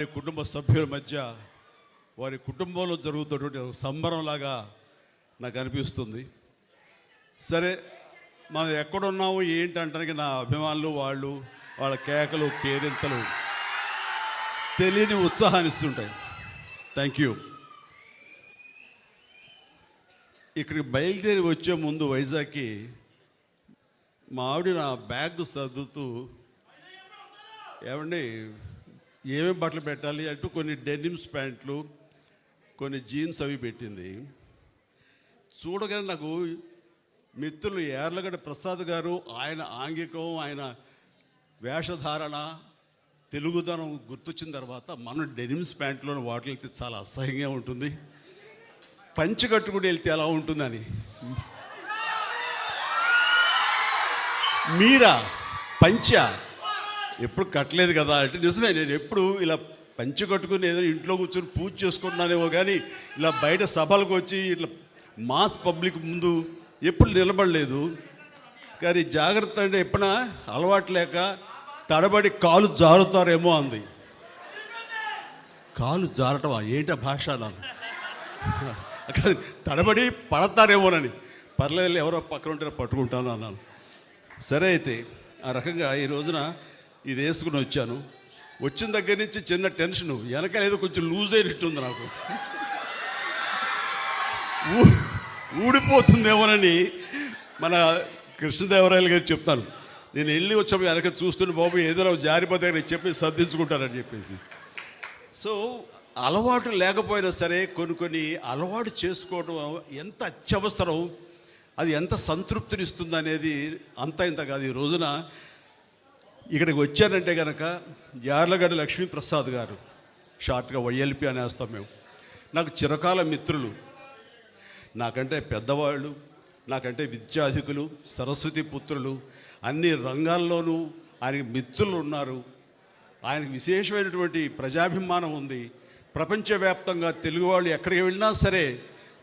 కుటుంబ సభ్యుల మధ్య వారి కుటుంబంలో జరుగుతున్నటువంటి ఒక సంబరంలాగా నాకు అనిపిస్తుంది. సరే, మనం ఎక్కడున్నాము ఏంటంటానికి నా అభిమానులు వాళ్ళ కేకలు కేరింతలు తెలియని ఉత్సాహాన్ని ఇస్తుంటాయి. Thank you. ఇక్కడికి బయలుదేరి వచ్చే ముందు వైజాగ్కి మా ఆవిడ నా బ్యాగ్ సర్దుతూ ఏమండి ఏమేమి బట్టలు పెట్టాలి అంటూ కొన్ని డెనిమ్స్ ప్యాంట్లు, కొన్ని జీన్స్ అవి పెట్టింది. చూడగానే నాకు మిత్రులు యార్లగడ్డ ప్రసాద్ గారు, ఆయన ఆంగికం, ఆయన వేషధారణ, తెలుగుదనం గుర్తొచ్చిన తర్వాత మనం డెనిమ్స్ ప్యాంట్లోని వాటికి వెళ్తే చాలా అసహ్యంగా ఉంటుంది, పంచి కట్టుకుని వెళ్తే ఎలా ఉంటుందని. మీరా పంచా ఎప్పుడు కట్టలేదు కదా అంటే నిజమే. నేను ఎప్పుడు ఇలా పంచి కట్టుకుని ఏదైనా ఇంట్లో కూర్చొని పూజ చేసుకుంటున్నానేమో కానీ ఇలా బయట సభలకు వచ్చి ఇట్లా మాస్ పబ్లిక్ ముందు ఎప్పుడు నిలబడలేదు. కానీ జాగ్రత్త అంటే ఎప్పుడైనా అలవాటు లేక తడబడి కాలు జారుతారేమో అంది. కాలు జారటమా ఏంటి భాష అన్నాను. తడబడి పడతారేమోనని. పర్లేదు, ఎవరో పక్కన ఉంటే పట్టుకుంటాను అన్నాను. సరే, అయితే ఆ రకంగా ఈ రోజున ఇది వేసుకుని వచ్చాను. వచ్చిన దగ్గర నుంచి చిన్న టెన్షను, వెనకాల ఏదో కొంచెం లూజ్ అయినట్టుంది నాకు, ఊడిపోతుందేమోనని మన కృష్ణదేవరాయలు గారు చెప్తాను. నేను వెళ్ళి వచ్చాము వెనక చూస్తుంటే బాబు ఏదైనా జారిపోతే చెప్పి సర్దించుకుంటారని చెప్పేసి. సో అలవాటు లేకపోయినా సరే కొన్ని అలవాటు చేసుకోవడం ఎంత అత్యవసరం, అది ఎంత సంతృప్తినిస్తుంది అనేది అంత ఇంత కాదు. ఈ రోజున ఇక్కడికి వచ్చానంటే కనుక యార్లగడ్డ లక్ష్మీప్రసాద్ గారు, షార్ట్గా వైఎల్పి అనేస్తాం మేము, నాకు చిరకాల మిత్రులు, నాకంటే పెద్దవాళ్ళు, నాకంటే విద్యాధికులు, సరస్వతి పుత్రులు, అన్ని రంగాల్లోనూ ఆయనకి మిత్రులు ఉన్నారు. ఆయనకు విశేషమైనటువంటి ప్రజాభిమానం ఉంది. ప్రపంచవ్యాప్తంగా తెలుగు వాళ్ళు ఎక్కడికి వెళ్ళినా సరే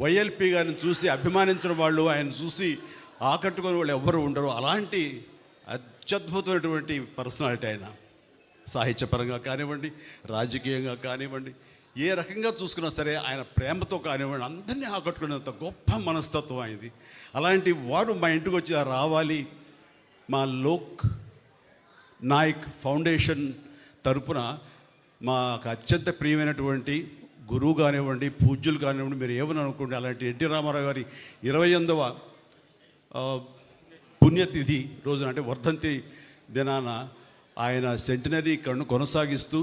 వైఎల్పి గారిని చూసి అభిమానించిన వాళ్ళు, ఆయన చూసి ఆకట్టుకునే వాళ్ళు ఎవ్వరూ ఉండరు. అలాంటి అత్యద్భుతమైనటువంటి పర్సనాలిటీ ఆయన. సాహిత్యపరంగా కానివ్వండి, రాజకీయంగా కానివ్వండి, ఏ రకంగా చూసుకున్నా సరే ఆయన ప్రేమతో కానివ్వండి అందరినీ ఆకట్టుకునేంత గొప్ప మనస్తత్వం అయింది. అలాంటి వాడు మా ఇంటికి వచ్చి రావాలి, మా లోక్ నాయక్ ఫౌండేషన్ తరపున మాకు అత్యంత ప్రియమైనటువంటి గురువు కానివ్వండి, పూజ్యులు కానివ్వండి, మీరు ఏమని అనుకోండి, అలాంటి ఎన్టీ రామారావు గారి 28వ పుణ్యతిథి రోజున అంటే వర్ధంతి దినాన ఆయన సెంటినరీ కొనసాగిస్తూ,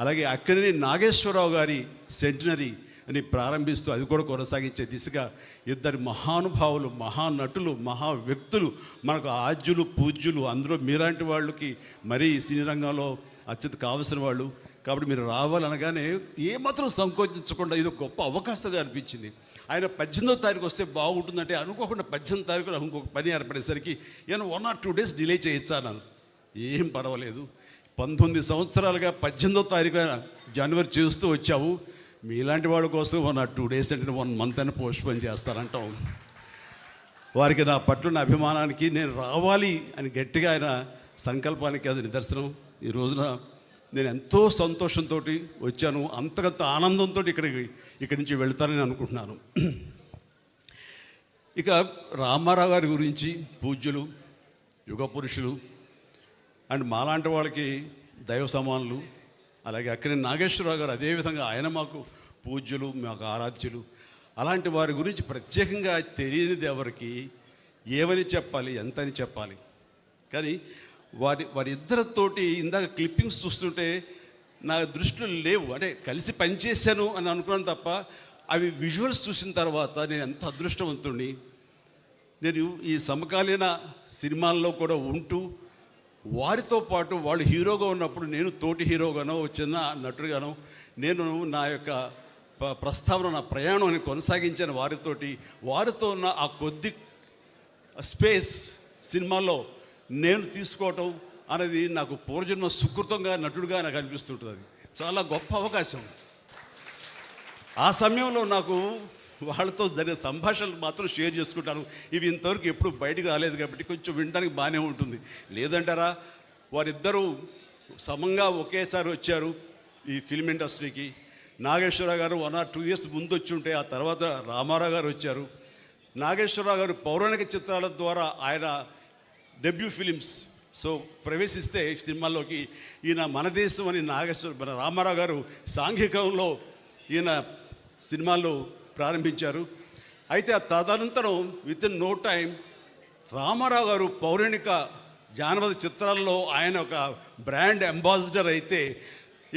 అలాగే అక్కినేని నాగేశ్వరరావు గారి సెంటినరీ అని ప్రారంభిస్తూ అది కూడా కొనసాగించే దిశగా ఇద్దరు మహానుభావులు, మహానటులు, మహా వ్యక్తులు, మనకు ఆద్యులు, పూజ్యులు, అందులో మీలాంటి వాళ్ళకి మరీ సినీ రంగంలో అత్యంత కావలసిన వాళ్ళు. కాబట్టి మీరు రావాలనగానే ఏమాత్రం సంకోచించకుండా ఇది గొప్ప అవకాశంగా అనిపించింది. ఆయన 18వ తారీఖు వస్తే బాగుంటుందంటే అనుకోకుండా 18వ తారీఖు ఇంకొక పని ఏర్పడేసరికి నేను 1 or 2 days డిలే చేయొచ్చా అన్నాను. ఏం పర్వాలేదు, 19 సంవత్సరాలుగా 18వ తారీఖు జనవరి చేస్తూ వచ్చావు, మీలాంటి వాళ్ళ కోసం 1 or 2 days అంటే 1 month అని పోస్ట్పోన్ చేస్తారంటాం. వారికి నా పట్ల నా అభిమానానికి నేను రావాలి అని గట్టిగా ఆయన సంకల్పానికి అది నిదర్శనం. ఈ రోజున నేను ఎంతో సంతోషంతో వచ్చాను, అంతకంత ఆనందంతో ఇక్కడి నుంచి వెళ్తానని అనుకుంటున్నాను. ఇక రామారావు గారి గురించి, పూజ్యులు, యుగ పురుషులు అండ్ మాలాంటి వాళ్ళకి దైవ సమానులు, అలాగే అక్కినేని నాగేశ్వరరావు గారు అదేవిధంగా ఆయన మాకు పూజ్యులు, మాకు ఆరాధ్యులు. అలాంటి వారి గురించి ప్రత్యేకంగా తెలియనిది ఎవరికి ఏమని చెప్పాలి, ఎంతని చెప్పాలి. కానీ వారిద్దరితోటి ఇందాక క్లిప్పింగ్స్ చూస్తుంటే నా దృష్టిలో లేవు, అంటే కలిసి పనిచేశాను అని అనుకున్నాను తప్ప అవి విజువల్స్ చూసిన తర్వాత నేను ఎంత అదృష్టవంతుడిని. నేను ఈ సమకాలీన సినిమాల్లో కూడా ఉంటూ వారితో పాటు వాళ్ళు హీరోగా ఉన్నప్పుడు నేను తోటి హీరోగానో, చిన్న నటుడుగానో నేను నా యొక్క ప్రస్తావన, నా ప్రయాణాన్ని కొనసాగించాను వారితో ఉన్న ఆ కొద్ది స్పేస్ సినిమాలో నేను తీసుకోవటం అనేది నాకు పూర్వజన్మ సుకృతంగా నటుడుగా నాకు అనిపిస్తుంటుంది. చాలా గొప్ప అవకాశం. ఆ సమయంలో నాకు వాళ్ళతో జరిగే సంభాషణలు మాత్రం షేర్ చేసుకుంటాను. ఇవి ఇంతవరకు ఎప్పుడు బయటకు రాలేదు కాబట్టి కొంచెం వినడానికి బాగానే ఉంటుంది. లేదంటారా, వారిద్దరూ సమంగా ఒకేసారి వచ్చారు, ఈ ఫిల్మ్ ఇండస్ట్రీకి. నాగేశ్వరరావు గారు 1 or 2 years ముందు వచ్చి ఉంటే, ఆ తర్వాత రామారావు గారు వచ్చారు. నాగేశ్వరరావు గారు పౌరాణిక చిత్రాల ద్వారా ఆయన డెబ్యూ ఫిలిమ్స్ ప్రవేశిస్తే సినిమాల్లోకి, ఈయన మన దేశం అని మన రామారావు గారు సాంఘికంలో ఈయన సినిమాల్లో ప్రారంభించారు. అయితే ఆ తదనంతరం within no time Ramarao గారు పౌరాణిక జానపద చిత్రాల్లో ఆయన ఒక బ్రాండ్ అంబాసిడర్ అయితే,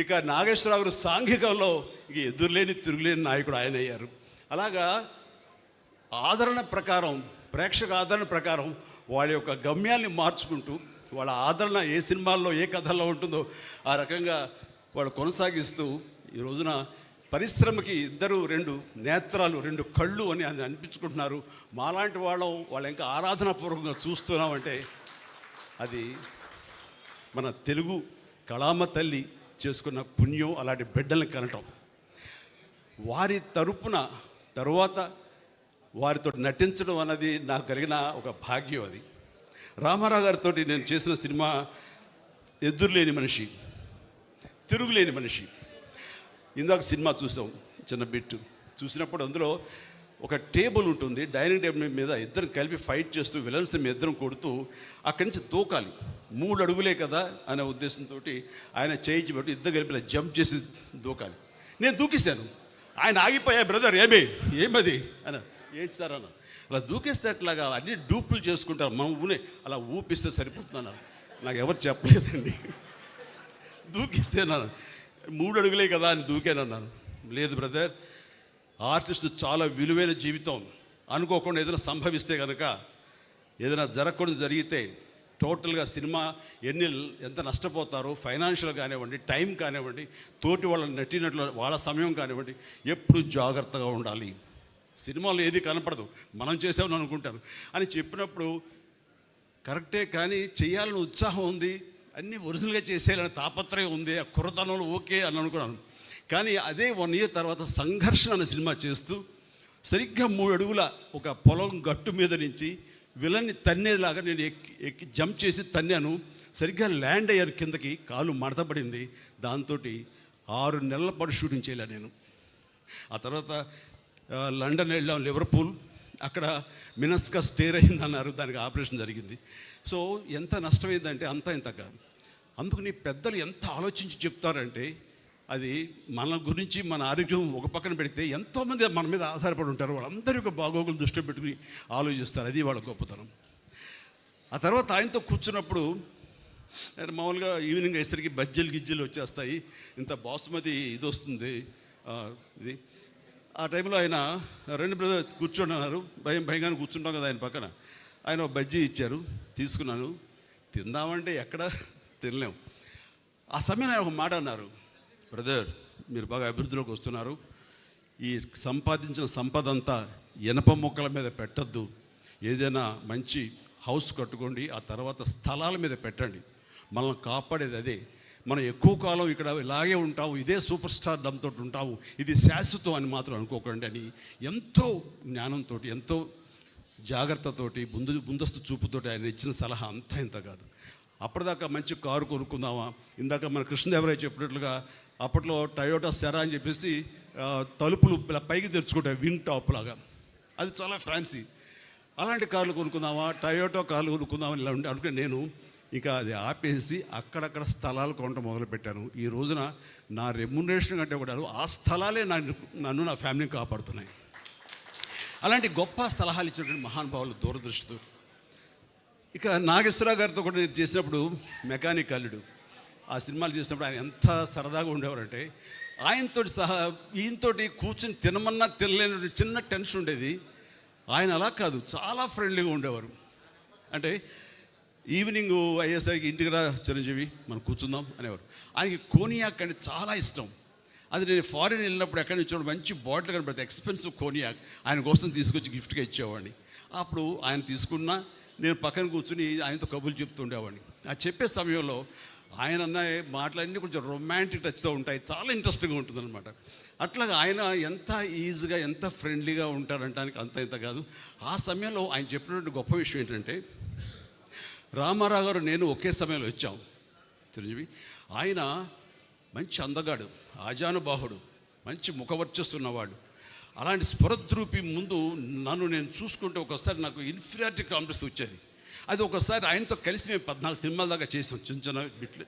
ఇక నాగేశ్వరరావు గారు సాంఘికంలో ఇక ఎదురులేని తిరుగులేని నాయకుడు ఆయన అయ్యారు. అలాగా ఆదరణ ప్రకారం, ప్రేక్షక ఆదరణ ప్రకారం వాళ్ళ యొక్క గమ్యాన్ని మార్చుకుంటూ, వాళ్ళ ఆదరణ ఏ సినిమాల్లో ఏ కథల్లో ఉంటుందో ఆ రకంగా వాళ్ళు కొనసాగిస్తూ ఈ రోజున పరిశ్రమకి 2 నేత్రాలు 2 కళ్ళు అని అనిపించుకుంటున్నారు. మాలాంటి వాళ్ళు ఇంకా ఆరాధనాపూర్వకంగా చూస్తున్నామంటే అది మన తెలుగు కళామ తల్లి చేసుకున్న పుణ్యం. అలాంటి బిడ్డల్ని కనటం, వారి తరపున తరువాత వారితో నటించడం అన్నది నాకు కలిగిన ఒక భాగ్యం. అది రామారావు గారితో నేను చేసిన సినిమా ఎదురులేని మనిషి, తిరుగులేని మనిషి. ఇందాక సినిమా చూసాం, చిన్న బిట్టు చూసినప్పుడు అందులో ఒక టేబుల్ ఉంటుంది, డైనింగ్ టేబుల్ మీద ఇద్దరు కలిపి ఫైట్ చేస్తూ విలన్స్ ఇద్దరం కొడుతూ అక్కడి నుంచి దూకాలి. 3 అడుగులే కదా అనే ఉద్దేశంతో ఆయన చేయించి పెట్టి ఇద్దరు కలిపి జంప్ చేసి దూకాలి. నేను దూకేశాను. ఆయన ఆగిపోయా, బ్రదర్ ఏమది అన్న, ఏంటి సార్ అన్న, అలా దూకేస్తే అట్లాగా అన్ని డూపులు చేసుకుంటారు, మనం అలా ఊపిస్తే సరిపోతున్నాను. నాకు ఎవరు చెప్పలేదండి. దూకిస్తేనాను 3 అడుగులే కదా అని దూకానన్నాను. లేదు బ్రదర్, ఆర్టిస్ట్ చాలా విలువైన జీవితం. అనుకోకుండా ఏదైనా సంభవిస్తే కనుక, ఏదైనా జరగకుండా జరిగితే టోటల్గా సినిమా ఎంత నష్టపోతారో, ఫైనాన్షియల్ కానివ్వండి, టైం కానివ్వండి, తోటి వాళ్ళని నటినట్లు వాళ్ళ సమయం కానివ్వండి, ఎప్పుడు జాగ్రత్తగా ఉండాలి. సినిమాలో ఏది కనపడదు, మనం చేసామని అనుకుంటారు అని చెప్పినప్పుడు కరెక్టే, కానీ చేయాలని ఉత్సాహం ఉంది, అన్నీ ఒరిజినల్గా చేసేయాలని తాపత్రయం ఉంది, ఆ కుర్రతనంలో ఓకే అని అనుకున్నాను. కానీ అదే 1 year తర్వాత సంఘర్షణ అనే సినిమా చేస్తూ సరిగ్గా 3 అడుగుల ఒక పొలం గట్టు మీద నుంచి విలన్ని తన్నేలాగా నేను ఎక్కి జంప్ చేసి తన్నాను. సరిగ్గా ల్యాండ్ అయ్యాను కిందకి, కాలు మడతపడింది. దాంతో 6 నెలల పాటు షూటింగ్ చేయలే నేను. ఆ తర్వాత లండన్ వెళ్ళాం, లివర్పూల్, అక్కడ మినస్కా స్టేర్ అయిందన్నారు, దానికి ఆపరేషన్ జరిగింది. సో ఎంత నష్టమైందంటే అంత ఇంత కాదు. అందుకని పెద్దలు ఎంత ఆలోచించి చెప్తారంటే, అది మన గురించి మన ఆరోగ్యం ఒక పక్కన పెడితే ఎంతోమంది మన మీద ఆధారపడి ఉంటారు, వాళ్ళందరి యొక్క బాగోగులు దృష్టిలో పెట్టుకుని ఆలోచిస్తారు. అది వాళ్ళ గొప్పతనం. ఆ తర్వాత ఆయనతో కూర్చున్నప్పుడు మామూలుగా ఈవినింగ్ అయ్యేసరికి గిజ్జలు వచ్చేస్తాయి, ఇంత బాసుమతి ఇది వస్తుంది ఇది. ఆ టైంలో ఆయన 2 బ్రదర్ కూర్చోండి, భయంగానే కూర్చుంటాం కదా ఆయన పక్కన. ఆయన ఒక బజ్జీ ఇచ్చారు, తీసుకున్నాను. తిందామంటే ఎక్కడ తినలేము. ఆ సమయం ఆయన ఒక మాట అన్నారు, బ్రదర్ మీరు బాగా అభివృద్ధిలోకి వస్తున్నారు, ఈ సంపాదించిన సంపద అంతా ఇనప మొక్కల మీద పెట్టద్దు, ఏదైనా మంచి హౌస్ కట్టుకోండి, ఆ తర్వాత స్థలాల మీద పెట్టండి, మనల్ని కాపాడేది అదే. మనం ఎక్కువ కాలం ఇక్కడ ఇలాగే ఉంటాము, ఇదే సూపర్ స్టార్ డంతో ఉంటాము, ఇది శాశ్వతం అని మాత్రం అనుకోకండి అని ఎంతో జ్ఞానంతో, ఎంతో జాగ్రత్తతోటి, ముందస్తు చూపుతోటి ఆయన ఇచ్చిన సలహా అంతా ఇంత కాదు. అప్పటిదాకా మంచి కారు కొనుక్కుందామా, ఇందాక మన కృష్ణదేవరాయ చెప్పినట్లుగా అప్పట్లో టయోటా సెరా అని చెప్పేసి తలుపులు పైకి తెరుచుకుంటాయి, వింగ్ టాప్ లాగా, అది చాలా ఫ్యాన్సీ. అలాంటి కార్లు కొనుక్కుందామా, టయోటా కార్లు కొనుక్కుందామని ఇలా ఉండి అనుకుని నేను ఇంకా అది ఆపేసి అక్కడక్కడ స్థలాలు కొనడం మొదలుపెట్టాను. ఈ రోజున నా రెమ్యునరేషన్ కంటే కూడా ఆ స్థలాలే నన్ను నా ఫ్యామిలీని కాపాడుతున్నాయి. అలాంటి గొప్ప సలహాలు ఇచ్చినటువంటి మహానుభావులు దూరదృష్టితో. ఇక నాగేశ్వరరావు గారితో కూడా నేను చేసినప్పుడు మెకానిక్ అల్లుడు, ఆ సినిమాలు చేసినప్పుడు ఆయన ఎంత సరదాగా ఉండేవారంటే, ఆయనతో సహా ఈయనతోటి కూర్చొని తినమన్నా తినలేని చిన్న టెన్షన్ ఉండేది. ఆయన అలా కాదు, చాలా ఫ్రెండ్లీగా ఉండేవారు. అంటే ఈవినింగ్ అయ్యేసరికి ఇంటికి రా చిరంజీవి మనం కూర్చుందాం అనేవారు. ఆయనకి కోనియాక్ అంటే చాలా ఇష్టం. అది నేను ఫారిన్ వెళ్ళినప్పుడు ఎక్కడి నుంచి మంచి బాటిల్ కనబడితే ఎక్స్పెన్సివ్ కోనియాక్ ఆయన కోసం తీసుకొచ్చి గిఫ్ట్గా ఇచ్చేవాడిని. అప్పుడు ఆయన తీసుకున్నా నేను పక్కన కూర్చుని ఆయనతో కబుర్లు చెప్తుండేవాడిని. ఆ చెప్పే సమయంలో ఆయన అన్న మాటలన్నీ కొంచెం రొమాంటిక్ టచ్తో ఉంటాయి, చాలా ఇంట్రెస్టింగ్గా ఉంటుందన్నమాట. అట్లాగా ఆయన ఎంత ఈజీగా ఎంత ఫ్రెండ్లీగా ఉంటారంటానికి అంత ఇంత కాదు. ఆ సమయంలో ఆయన చెప్పినటువంటి గొప్ప విషయం ఏంటంటే, రామారావు గారు నేను ఒకే సమయంలో వచ్చాం చిరంజీవి. ఆయన మంచి అందగాడు, ఆజానుబాహుడు, మంచి ముఖవర్చస్సున్నవాడు. అలాంటి స్ఫురద్రూపి ముందు నన్ను నేను చూసుకుంటే ఒకసారి నాకు ఇన్ఫీరియారిటీ కాంప్లెక్స్ వచ్చేది. అది ఒకసారి ఆయనతో కలిసి మేము 14 సినిమాల దాకా చేసాం, చిన్న చిన్న బిట్లు.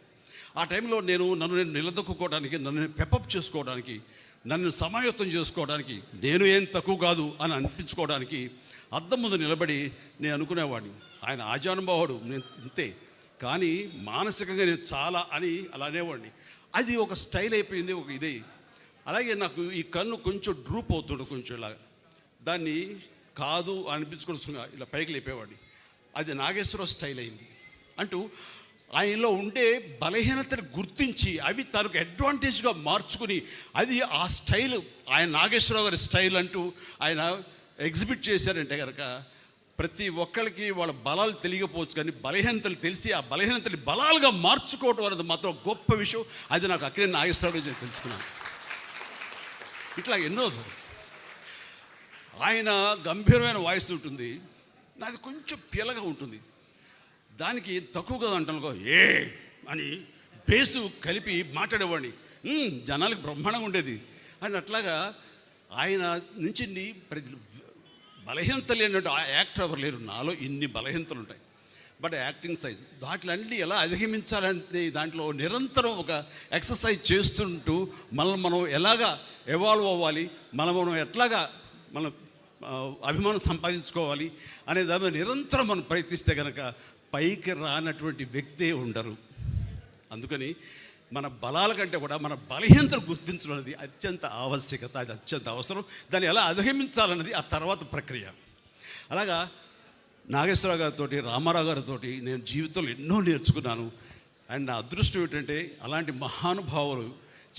ఆ టైంలో నన్ను నేను నిలదొక్కుకోవడానికి, నన్ను నేను పెప్పప్ చేసుకోవడానికి, నన్ను సమాయత్తం చేసుకోవడానికి, నేను ఏం తక్కువ కాదు అని అనిపించుకోవడానికి అద్దం ముందు నిలబడి నేను అనుకునేవాడిని, ఆయన ఆజానుభావుడు, నేను ఇంతే, కానీ మానసికంగా నేను చాలా అని అలా అనేవాడిని. అది ఒక స్టైల్ అయిపోయింది, ఒక ఇదే. అలాగే నాకు ఈ కన్ను కొంచెం డ్రూప్ అవుతుండే, కొంచెం ఇలా దాన్ని కాదు అనిపించుకొని ఇలా పైకి లేపేవాడిని. అది నాగేశ్వరరావు స్టైల్ అయింది. అంటూ ఆయనలో ఉండే బలహీనతను గుర్తించి అవి తనకు అడ్వాంటేజ్గా మార్చుకుని, అది ఆ స్టైల్, ఆయన నాగేశ్వరరావు గారి స్టైల్ అంటూ ఆయన ఎగ్జిబిట్ చేశారంటే కనుక ప్రతి ఒక్కరికి వాళ్ళ బలాలు తెలియకపోవచ్చు, కానీ బలహీనతలు తెలిసి ఆ బలహీనతని బలాలుగా మార్చుకోవడం అనేది మాత్రం గొప్ప విషయం. అది నాకు అక్కడే నాగేశ్వరరావు నేను తెలుసుకున్నాను. ఇట్లా ఎన్నో. ఆయన గంభీరమైన వాయిస్ ఉంటుంది, నాది కొంచెం పీలగా ఉంటుంది. దానికి తక్కువగా అంటానుకో ఏ అని బేసు కలిపి మాట్లాడేవాడిని, జనాలకు బ్రహ్మాండంగా ఉండేది. అని అట్లాగా ఆయన నుంచి ప్రతి బలహీనతలు లేనట్టు ఆ యాక్టర్ ఎవరు లేరు. నాలో ఇన్ని బలహీనతలు ఉంటాయి, బట్ యాక్టింగ్ సైజ్ దాంట్లన్నీ ఎలా అధిగమించాలంటే దాంట్లో నిరంతరం ఒక ఎక్సర్సైజ్ చేస్తుంటూ మనం ఎలాగా ఎవాల్వ్ అవ్వాలి, మనం ఎట్లాగా మనం అభిమానం సంపాదించుకోవాలి అనే దాని నిరంతరం మనం ప్రయత్నిస్తే కనుక పైకి రానటువంటి వ్యక్తే ఉండరు. అందుకని మన బలాల కంటే కూడా మన బలహీనతను గుర్తించడం అనేది అత్యంత ఆవశ్యకత, అది అత్యంత అవసరం. దాన్ని ఎలా అధిగమించాలన్నది ఆ తర్వాత ప్రక్రియ. అలాగా నాగేశ్వరరావు గారితో, రామారావు గారితో నేను జీవితంలో ఎన్నో నేర్చుకున్నాను. అండ్ నా అదృష్టం ఏంటంటే అలాంటి మహానుభావులు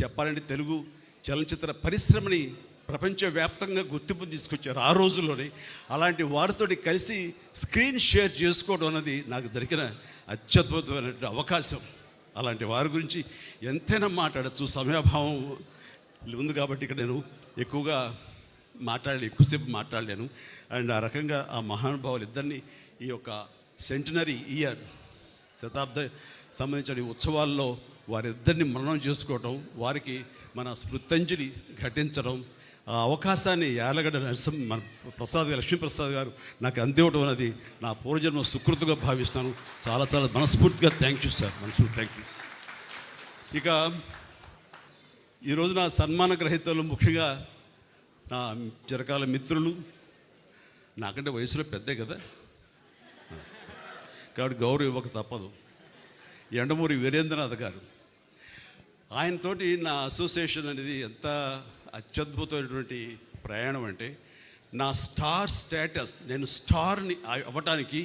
చెప్పాలంటే తెలుగు చలనచిత్ర పరిశ్రమని ప్రపంచవ్యాప్తంగా గుర్తింపు తీసుకొచ్చారు ఆ రోజుల్లోనే. అలాంటి వారితో కలిసి స్క్రీన్ షేర్ చేసుకోవడం అన్నది నాకు దొరికిన అత్యద్భుతమైన అవకాశం. అలాంటి వారి గురించి ఎంతైనా మాట్లాడచ్చు, సమయాభావం ఉంది కాబట్టి ఇక్కడ నేను ఎక్కువసేపు మాట్లాడలేను. అండ్ ఆ రకంగా ఆ మహానుభావులు ఇద్దరిని ఈ యొక్క సెంటినరీ ఇయర్, శతాబ్ద సంబంధించిన ఉత్సవాల్లో వారిద్దరిని మననం చేసుకోవటం, వారికి మన స్మృత్యంజలి ఘటించడం, ఆ అవకాశాన్ని యాలగడ్డ మన ప్రసాద్ గారు, లక్ష్మీప్రసాద్ గారు నాకు అందివ్వడం అనేది నా పూర్వజన్మ సుకృతిగా భావిస్తాను. చాలా చాలా మనస్ఫూర్తిగా థ్యాంక్ యూ సార్, మనస్ఫూర్తి థ్యాంక్ యూ. ఇక ఈరోజు నా సన్మాన గ్రహీతలు ముఖ్యంగా నా చిరకాల మిత్రులు, నాకంటే వయసులో పెద్దే కదా కాబట్టి గౌరవం ఇవ్వక తప్పదు. ఎండమూరి వీరేంద్రనాథ్ గారు, ఆయనతోటి నా అసోసియేషన్ అనేది ఎంత అత్యద్భుతమైనటువంటి ప్రయాణం అంటే, నా స్టార్ స్టేటస్, నేను స్టార్ని అవ్వటానికి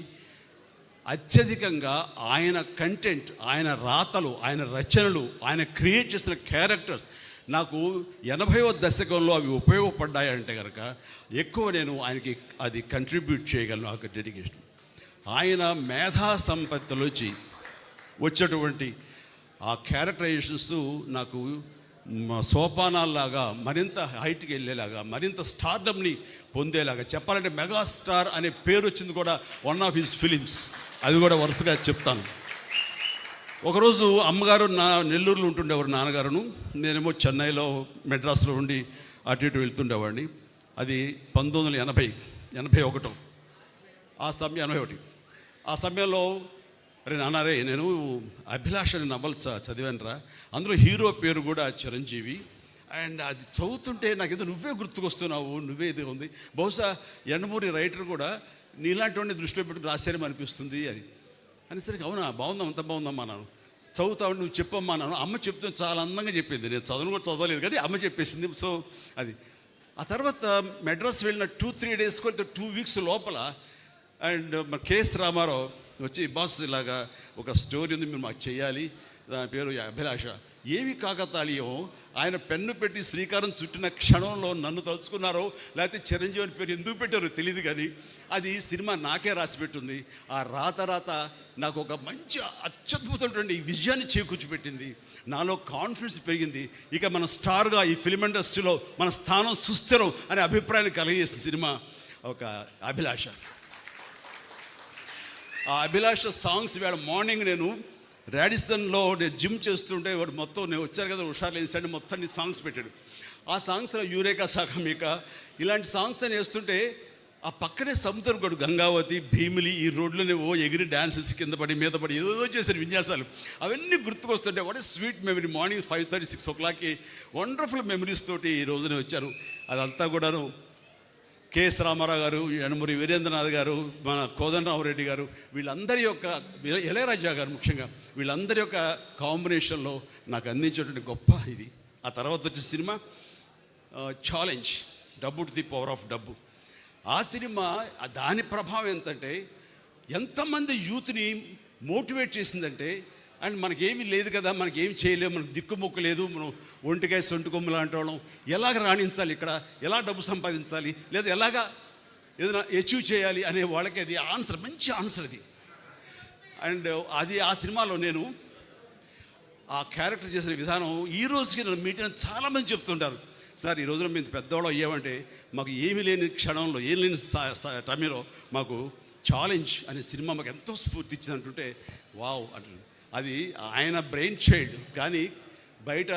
అత్యధికంగా ఆయన కంటెంట్, ఆయన రాతలు, ఆయన రచనలు, ఆయన క్రియేట్ చేసిన క్యారెక్టర్స్ నాకు 80వ దశకంలో అవి ఉపయోగపడ్డాయంటే కనుక ఎక్కువ నేను ఆయనకి అది కంట్రిబ్యూట్ చేయగలను. ఆ డెడికేషన్, ఆయన మేధా సంపత్తిలోంచి వచ్చేటువంటి ఆ క్యారెక్టరైజేషన్స్ నాకు సోపానాల్లాగా మరింత హైట్కి వెళ్ళేలాగా, మరింత స్టార్డమ్ని పొందేలాగా. చెప్పాలంటే మెగాస్టార్ అనే పేరు వచ్చింది కూడా వన్ ఆఫ్ హిస్ ఫిలిమ్స్. అది కూడా వరుసగా చెప్తాను. ఒకరోజు అమ్మగారు నెల్లూరులో ఉంటుండేవారు, నాన్నగారును, నేనేమో చెన్నైలో మెడ్రాస్లో ఉండి అటు ఇటు వెళ్తుండేవాడిని. అది 1981 ఆ సమయం, 81 ఆ సమయంలో అరే నాన్నారే, నేను అభిలాష అనే నవల చదివానురా, అందులో హీరో పేరు కూడా చిరంజీవి. అండ్ అది చదువుతుంటే నాకేదో నువ్వే గుర్తుకొస్తున్నావు, నువ్వే ఇది ఉంది, బహుశా ఎండమూరి రైటర్ కూడా నీలాంటి వాడిని దృష్టిలో పెట్టుకుని రాశారేమో అనిపిస్తుంది అని అనేసరికి, అవునా, బాగుందాం, అంత బాగుందమ్మా, నాను చదువుతావు, నువ్వు చెప్పమ్మా నాను. అమ్మ చెప్తే చాలా అందంగా చెప్పింది, నేను చదువును కూడా చదవలేదు కానీ అమ్మ చెప్పేసింది. సో అది ఆ తర్వాత మెడ్రాస్ వెళ్ళిన 2-3 డేస్, 2 వీక్స్ లోపల అండ్ మన కేఎస్ రామారావు వచ్చి, బాస్ ఇలాగా ఒక స్టోరీ ఉంది, మీరు మాకు చేయాలి, దాని పేరు అభిలాష. ఏమి కాకతాళీయం, ఆయన పెన్ను పెట్టి శ్రీకారం చుట్టిన క్షణంలో నన్ను తలుచుకున్నారో లేకపోతే చిరంజీవి అని పేరు ఎందుకు పెట్టారో తెలియదు, కానీ అది సినిమా నాకే రాసి పెట్టుంది. ఆ రాత నాకు ఒక మంచి అత్యద్భుతమైనటువంటి విజయాన్ని చేకూర్చిపెట్టింది, నాలో కాన్ఫిడెన్స్ పెరిగింది. ఇక మన స్టార్గా ఈ ఫిల్మ్ ఇండస్ట్రీలో మన స్థానం సుస్థిరం అనే అభిప్రాయాన్ని కలిగేసిన సినిమా ఒక అభిలాష. ఆ అభిలాష సాంగ్స్ వేళ మార్నింగ్ నేను రాడిసన్లో నేను జిమ్ చేస్తుంటే వాడు మొత్తం నేను వచ్చాను కదా హుషారు లేసాడు మొత్తాన్ని సాంగ్స్ పెట్టాడు. ఆ సాంగ్స్లో యూరేకా సాగమిక ఇలాంటి సాంగ్స్ అని వేస్తుంటే ఆ పక్కనే సముద్రం గడు గంగావతి భీమిలి ఈ రోడ్లోనే ఎగిరి డాన్సెస్ కింద పడి మీద పడి ఏదో చేశారు విన్యాసాలు. అవన్నీ గుర్తుకొస్తుంటే what a sweet memory. Morning 5:30, 6 o'clockకి వండర్ఫుల్ మెమరీస్ తోటి ఈ రోజునే వచ్చాను. అదంతా కూడాను కెఎస్ రామారావు గారు, యనమూరి వీరేంద్రనాథ్ గారు, మన కోదండరామరెడ్డి గారు, వీళ్ళందరి యొక్క ఇళయరాజా గారు ముఖ్యంగా వీళ్ళందరి యొక్క కాంబినేషన్లో నాకు అందించేటువంటి గొప్ప ఇది. ఆ తర్వాత వచ్చే సినిమా ఛాలెంజ్, డబ్బు టు ది పవర్ ఆఫ్ డబ్బు. ఆ సినిమా దాని ప్రభావం ఎంతంటే ఎంతమంది యూత్ని మోటివేట్ చేసిందంటే, అండ్ మనకేమీ లేదు కదా, మనకేం చేయలేము, మనకు దిక్కుమొక్కు లేదు, మనం ఒంటికాయ సొంటి కొమ్ము లాంటి వాళ్ళం, ఎలాగ రాణించాలి ఇక్కడ, ఎలా డబ్బు సంపాదించాలి, లేదా ఎలాగా ఏదైనా అచీవ్ చేయాలి అనే వాళ్ళకి అది ఆన్సర్, మంచి ఆన్సర్ అది. అండ్ అది ఆ సినిమాలో నేను ఆ క్యారెక్టర్ చేసిన విధానం ఈ రోజుకి నన్ను మీటింగ్ చాలామంది చెప్తుంటారు, సార్ ఈ రోజున మేము పెద్దవాళ్ళు అయ్యామంటే మాకు ఏమీ లేని క్షణంలో, ఏం లేని టైంలో మాకు ఛాలెంజ్ అనే సినిమా మాకు ఎంతో స్ఫూర్తి ఇచ్చింది అంటుంటే వావ్ అంటుంది. అది ఆయన బ్రెయిన్ చైల్డ్, కానీ బయట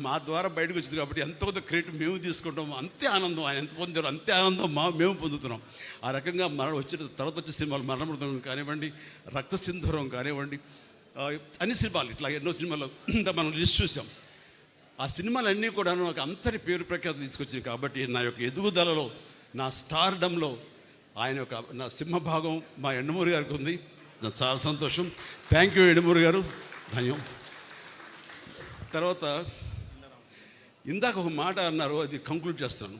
మా ద్వారా బయటకు వచ్చింది కాబట్టి ఎంతో కొంత క్రెడిట్ మేము తీసుకుంటాం. అంతే ఆనందం ఆయన ఎంత పొందారో అంతే ఆనందం మేము పొందుతున్నాం. ఆ రకంగా వచ్చిన తర్వాత వచ్చే సినిమాలు మరణమృతం కానివ్వండి, రక్తసింధూరం కానివ్వండి, అన్ని సినిమాలు ఇట్లా ఎన్నో సినిమాలు మనం లిస్ట్ చూసాం. ఆ సినిమాలన్నీ కూడా నాకు అంతటి పేరు ప్రఖ్యాతి తీసుకొచ్చింది. కాబట్టి నా యొక్క ఎదుగుదలలో, నా స్టార్డంలో ఆయన యొక్క నా సింహభాగం మా యండమూరి గారికి ఉంది. నాకు చాలా సంతోషం. థ్యాంక్ యూ యండమూరి గారు, ధన్యం. తర్వాత ఇందాక ఒక మాట అన్నారు, అది కంక్లూడ్ చేస్తాను.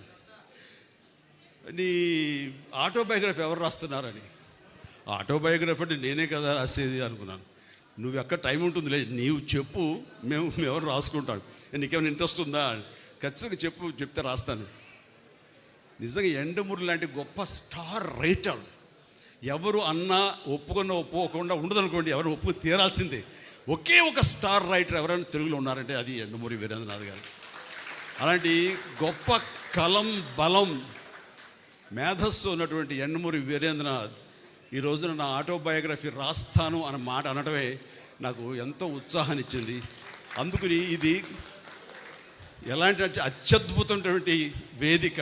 నీ ఆటోబయోగ్రఫీ ఎవరు రాస్తున్నారని. ఆటోబయోగ్రఫీ అంటే నేనే కదా రాసేది అనుకున్నాను. నువ్వు ఎక్కడ టైం ఉంటుంది లేదు, నీవు చెప్పు, మేము ఎవరు రాసుకుంటాం, నీకేమైనా ఇంట్రెస్ట్ ఉందా, ఖచ్చితంగా చెప్తే రాస్తాను. నిజంగా యండమూరి లాంటి గొప్ప స్టార్ రైటర్ ఎవరు అన్నా ఒప్పుకోకుండా ఉండదనుకోండి, ఎవరు ఒప్పుకు తీరాల్సిందే. ఒకే ఒక స్టార్ రైటర్ ఎవరైనా తెలుగులో ఉన్నారంటే అది యండమూరి వీరేంద్రనాథ్ గారు. అలాంటి గొప్ప కలం, బలం, మేధస్సు ఉన్నటువంటి యండమూరి వీరేంద్రనాథ్ ఈ రోజున నా ఆటోబయోగ్రఫీ రాస్తాను అన్న మాట అనడమే నాకు ఎంతో ఉత్సాహాన్ని ఇచ్చింది. అందుకని ఇది ఎలాంటి అత్యద్భుతమైనటువంటి వేదిక.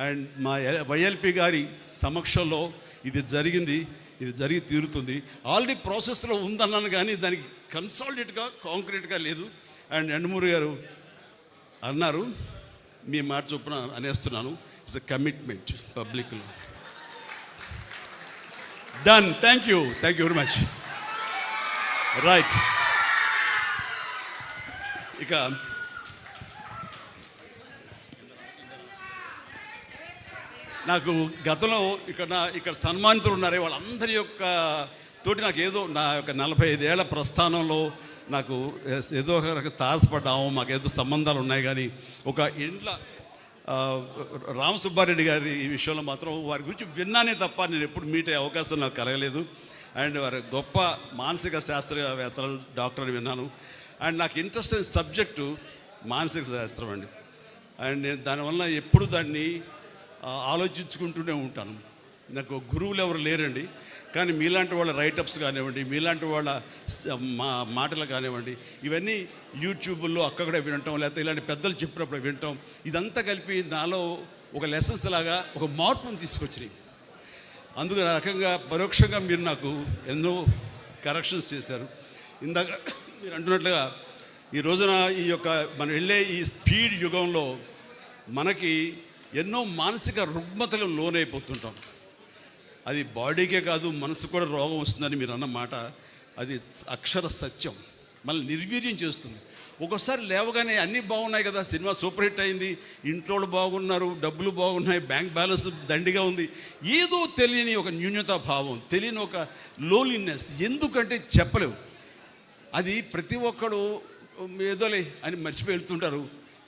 అండ్ మా వైఎల్పి గారి సమక్షంలో ఇది జరిగి తీరుతుంది. ఆల్రెడీ ప్రాసెస్లో ఉందన్నాను కానీ దానికి కన్సాలిడేట్గా కాంక్రీట్గా లేదు. అండ్ యండమూరి గారు అన్నారు, మీ మాట చొప్పున అనేస్తున్నాను, ఇట్స్ ఎ కమిట్మెంట్ పబ్లిక్లో. Done. Thank you very much. Right, ఇక నాకు గతంలో ఇక్కడ సన్మానితులు ఉన్నారే వాళ్ళందరి యొక్క తోటి నాకు ఏదో నా యొక్క 45 ఏళ్ల ప్రస్థానంలో నాకు ఏదో ఒక తారసపడ్డాము, మాకేదో సంబంధాలు ఉన్నాయి. కానీ ఒక ఇంట్లో రామసుబ్బారెడ్డి గారి ఈ విషయంలో మాత్రం వారి గురించి విన్నానే తప్ప నేను ఎప్పుడు మీట్ అయ్యే అవకాశం నాకు కలగలేదు. అండ్ వారి గొప్ప మానసిక శాస్త్రవేత్తలు, డాక్టర్ అని విన్నాను. అండ్ నాకు ఇంట్రెస్ట్ అయిన సబ్జెక్టు మానసిక శాస్త్రం అండి. అండ్ నేను దానివల్ల ఎప్పుడు దాన్ని ఆలోచించుకుంటూనే ఉంటాను. నాకు గురువులు ఎవరు లేరండి, కానీ మీలాంటి వాళ్ళ రైటప్స్ కానివ్వండి, మీలాంటి వాళ్ళ మాటలు కానివ్వండి, ఇవన్నీ యూట్యూబ్లో అక్కడ వినటం, లేకపోతే ఇలాంటి పెద్దలు చెప్పినప్పుడు వినటం, ఇదంతా కలిపి నాలో ఒక లెసన్స్ లాగా ఒక మార్పును తీసుకొచ్చినాయి. అందుకు ఆ రకంగా పరోక్షంగా మీరు నాకు ఎన్నో కరెక్షన్స్ చేశారు. ఇందాక మీరు అంటున్నట్లుగా ఈ రోజున ఈ యొక్క మనం వెళ్ళే ఈ స్పీడ్ యుగంలో మనకి ఎన్నో మానసిక రుగ్మతలు లోనైపోతుంటాం. అది బాడీకే కాదు, మనసు కూడా రోగం వస్తుందని మీరు అన్న మాట అది అక్షర సత్యం. మళ్ళీ నిర్వీర్యం చేస్తుంది. ఒక్కోసారి లేవగానే అన్నీ బాగున్నాయి కదా, సినిమా సూపర్ హిట్ అయింది, ఇంట్లో బాగున్నారు, డబ్బులు బాగున్నాయి, బ్యాంక్ బ్యాలెన్స్ దండిగా ఉంది, ఏదో తెలియని ఒక న్యూన్యతా భావం, తెలియని ఒక లోన్లీనెస్. ఎందుకంటే చెప్పలేవు. అది ప్రతి ఒక్కడు ఏదోలే అని మర్చిపోయి వెళ్తుంటారు.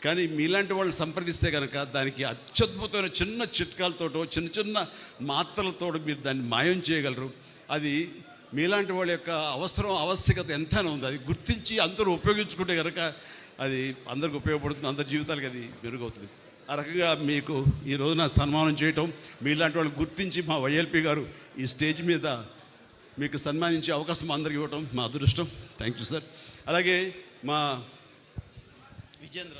కానీ మీలాంటి వాళ్ళు సంప్రదిస్తే కనుక దానికి అత్యద్భుతమైన చిన్న చిట్కాలతోటో చిన్న చిన్న మాత్రలతో మీరు దాన్ని మాయం చేయగలరు. అది మీలాంటి వాళ్ళ యొక్క ఆవశ్యకత ఎంతైనా ఉంది. అది గుర్తించి అందరూ ఉపయోగించుకుంటే కనుక అది అందరికి ఉపయోగపడుతుంది, అందరి జీవితాలకి అది మెరుగవుతుంది. ఆ రకంగా మీకు ఈ రోజున సన్మానం చేయటం, మీలాంటి వాళ్ళు గుర్తించి మా వైఎల్పి గారు ఈ స్టేజ్ మీద మీకు సన్మానించే అవకాశం అందరికి ఇవ్వటం మా అదృష్టం. Thank you sir. అలాగే మా విజేంద్ర,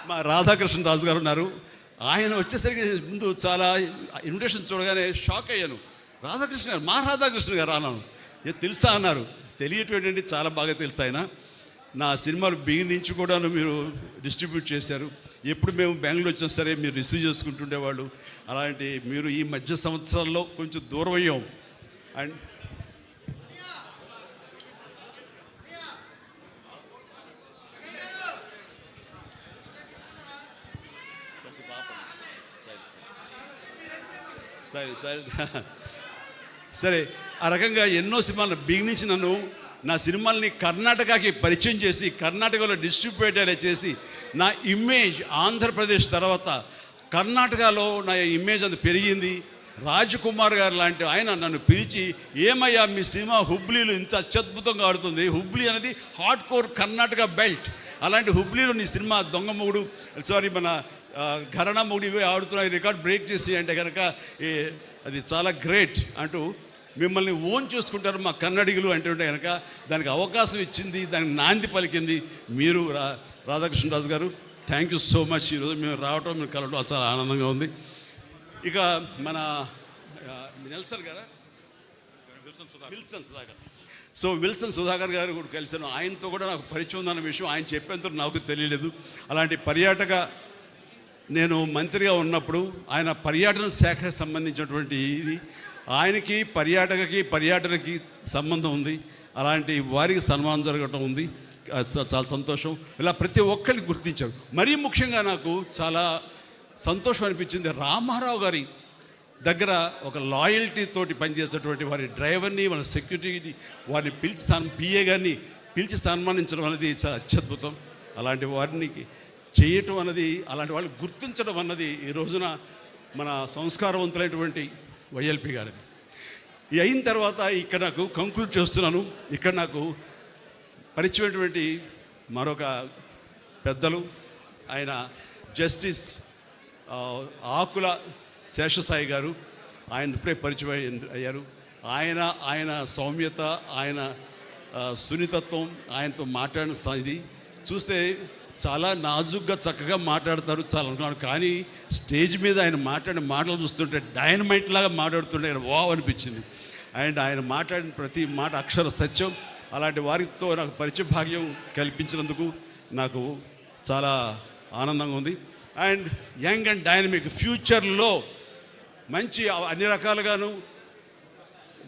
మా రాధాకృష్ణ రాజు గారు ఉన్నారు. ఆయన వచ్చేసరికి ముందు చాలా ఇన్విటేషన్ చూడగానే షాక్ అయ్యాను. రాధాకృష్ణ గారు, మా రాధాకృష్ణ గారు అన్నాను. తెలుసా అన్నారు. తెలియటండి, చాలా బాగా తెలుసు. ఆయన నా సినిమాలు బిగిన్ నుంచి కూడాను మీరు డిస్ట్రిబ్యూట్ చేశారు. ఎప్పుడు మేము బెంగళూరు వచ్చినా సరే మీరు రిసీవ్ చేసుకుంటుండేవాళ్ళు. అలాంటి మీరు ఈ మధ్య సంవత్సరాల్లో కొంచెం దూరం అయ్యాం. అండ్ సరే, ఆ రకంగా ఎన్నో సినిమాలు బిగినించి నన్ను నా సినిమాల్ని కర్ణాటకకి పరిచయం చేసి కర్ణాటకలో డిస్ట్రిబ్యూట్ అయ్యేలా చేసి నా ఇమేజ్ ఆంధ్రప్రదేశ్ తర్వాత కర్ణాటకలో నా ఇమేజ్ అంత పెరిగింది. రాజకుమార్ గారు లాంటి ఆయన నన్ను పిలిచి, ఏమయ్యా మీ సినిమా హుబ్లీలో ఇంత అత్యద్భుతంగా ఆడుతుంది, హుబ్లీ అనేది హార్డ్ కోర్ కర్ణాటక బెల్ట్, అలాంటి హుబ్లీలో నీ సినిమా దొంగ మొగుడు మన ఘరణ మొగుడు ఇవే ఆడుతున్నాయి, రికార్డ్ బ్రేక్ చేసి అంటే కనుక అది చాలా గ్రేట్ అంటూ మిమ్మల్ని ఓన్ చేసుకుంటారు మా కన్నడిగులు అంటుంటే కనుక దానికి అవకాశం ఇచ్చింది, దానికి నాంది పలికింది మీరు రాధాకృష్ణరాజు గారు. Thank you so much. ఈరోజు మేము రావటం, మీరు కలవటం చాలా ఆనందంగా ఉంది. ఇక మన నెల్సన్ గారా, Wilson Sudhakar. So Wilson Sudhakar గారు కూడా కలిసాను. ఆయనతో కూడా నాకు పరిచయం ఉందన్న విషయం ఆయన చెప్పేంత నాకు తెలియలేదు. అలాంటి పర్యాటక నేను మంత్రిగా ఉన్నప్పుడు ఆయన పర్యాటన శాఖకు సంబంధించినటువంటి ఇది ఆయనకి పర్యాటనకి సంబంధం ఉంది. అలాంటి వారికి సన్మానం జరగటం ఉంది, చాలా సంతోషం. ఇలా ప్రతి ఒక్కరిని గుర్తించారు. మరీ ముఖ్యంగా నాకు చాలా సంతోషం అనిపించింది, రామారావు గారి దగ్గర ఒక లాయల్టీ తోటి పనిచేసేటువంటి వారి డ్రైవర్ని, మన సెక్యూరిటీని వారిని పిలిచి పిఏ గారిని పిలిచి సన్మానించడం అనేది చాలా అత్యద్భుతం. అలాంటి వారిని చేయటం అన్నది, అలాంటి వాళ్ళు గుర్తించడం అన్నది ఈ రోజున మన సంస్కారవంతులైనటువంటి వైఎల్పి గారిది. ఇది అయిన తర్వాత ఇక్కడ నాకు కంక్లూడ్ చేస్తున్నాను. ఇక్కడ నాకు పరిచయమైనటువంటి మరొక పెద్దలు, ఆయన జస్టిస్ ఆకుల శేషసాయి గారు. ఆయన ఇప్పుడే పరిచయం అయ్యారు. ఆయన సౌమ్యత, ఆయన సున్నితత్వం, ఆయనతో మాట్లాడిన ఇది చూస్తే చాలా నాజుగ్గా చక్కగా మాట్లాడతారు చాలా అనుకున్నాను. కానీ స్టేజ్ మీద ఆయన మాట్లాడిన మాటలు చూస్తుంటే డైనమైట్ లాగా మాట్లాడుతుంటే వావ్ అనిపించింది. అండ్ ఆయన మాట్లాడిన ప్రతి మాట అక్షర సత్యం. అలాంటి వారితో నాకు పరిచయ భాగ్యం కల్పించినందుకు నాకు చాలా ఆనందంగా ఉంది. అండ్ యంగ్ అండ్ డైనమిక్, ఫ్యూచర్లో మంచి అన్ని రకాలుగాను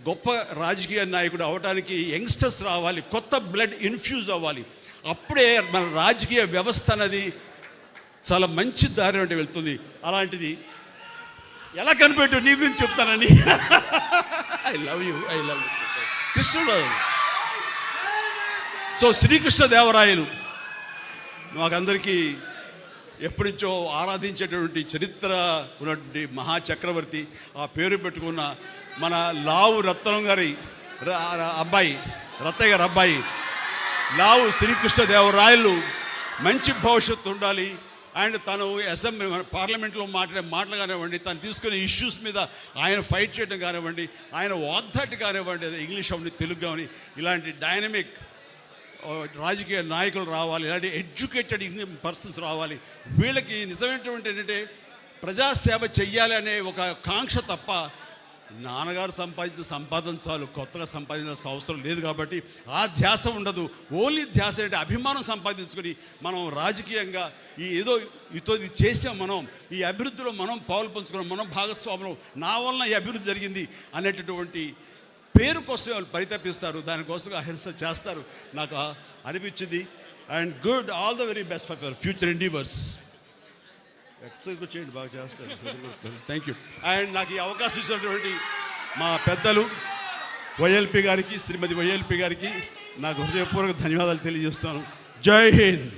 గొప్ప రాజకీయ నాయకుడు అవడానికి యంగ్స్టర్స్ రావాలి, కొత్త బ్లడ్ ఇన్ఫ్యూజ్ అవ్వాలి. అప్పుడే మన రాజకీయ వ్యవస్థ అనేది చాలా మంచి దారి అంటే వెళ్తుంది. అలాంటిది ఎలా కనిపెట్టు నీ గురించి చెప్తానండి. ఐ లవ్ యూ కృష్ణుడు. సో శ్రీకృష్ణదేవరాయలు మాకందరికీ ఎప్పటి నుంచో ఆరాధించేటువంటి చరిత్ర ఉన్నటువంటి మహాచక్రవర్తి. ఆ పేరు పెట్టుకున్న మన లావు రత్నం గారి అబ్బాయి, రత్తయ్య గారి అబ్బాయి లావు శ్రీకృష్ణదేవరాయలు మంచి భవిష్యత్తు ఉండాలి. అండ్ తను అసెంబ్లీ పార్లమెంట్లో మాట్లాడే మాటలు కానివ్వండి, తను తీసుకునే ఇష్యూస్ మీద ఆయన ఫైట్ చేయడం కానివ్వండి, ఆయన వాగ్దాటి కానివ్వండి, ఇంగ్లీష్ అవన్నీ తెలుగు కానీ ఇలాంటి డైనమిక్ రాజకీయ నాయకులు రావాలి, ఇలాంటి ఎడ్యుకేటెడ్ పర్సన్స్ రావాలి. వీళ్ళకి నిజమైనటువంటి ఏంటంటే ప్రజాసేవ చెయ్యాలి అనే ఒక కాంక్ష తప్ప నాన్నగారు సంపాదించిన సంపాదన చాలు, కొత్తగా సంపాదించాల్సిన అవసరం లేదు. కాబట్టి ఆ ధ్యాస ఉండదు. ఓన్లీ ధ్యాస అంటే అభిమానం సంపాదించుకొని మనం రాజకీయంగా ఇది చేసాం, మనం ఈ అభివృద్ధిలో మనం పాలు పంచుకున్నాం, మనం భాగస్వాములం, నా వలన ఈ అభివృద్ధి జరిగింది అనేటటువంటి పేరు కోసం వాళ్ళు పరితపిస్తారు, దానికోసం అహింస చేస్తారు. నాకు అనిపించింది. And good, all the very best for your future endeavours. Exercise చేయండి, బాగా చేస్తారు. Thank you. అండ్ నాకు ఈ అవకాశం ఇచ్చినటువంటి మా పెద్దలు వైఎల్పి గారికి, శ్రీమతి వైఎల్పి గారికి నాకు హృదయపూర్వక ధన్యవాదాలు తెలియజేస్తాను. జై హింద్.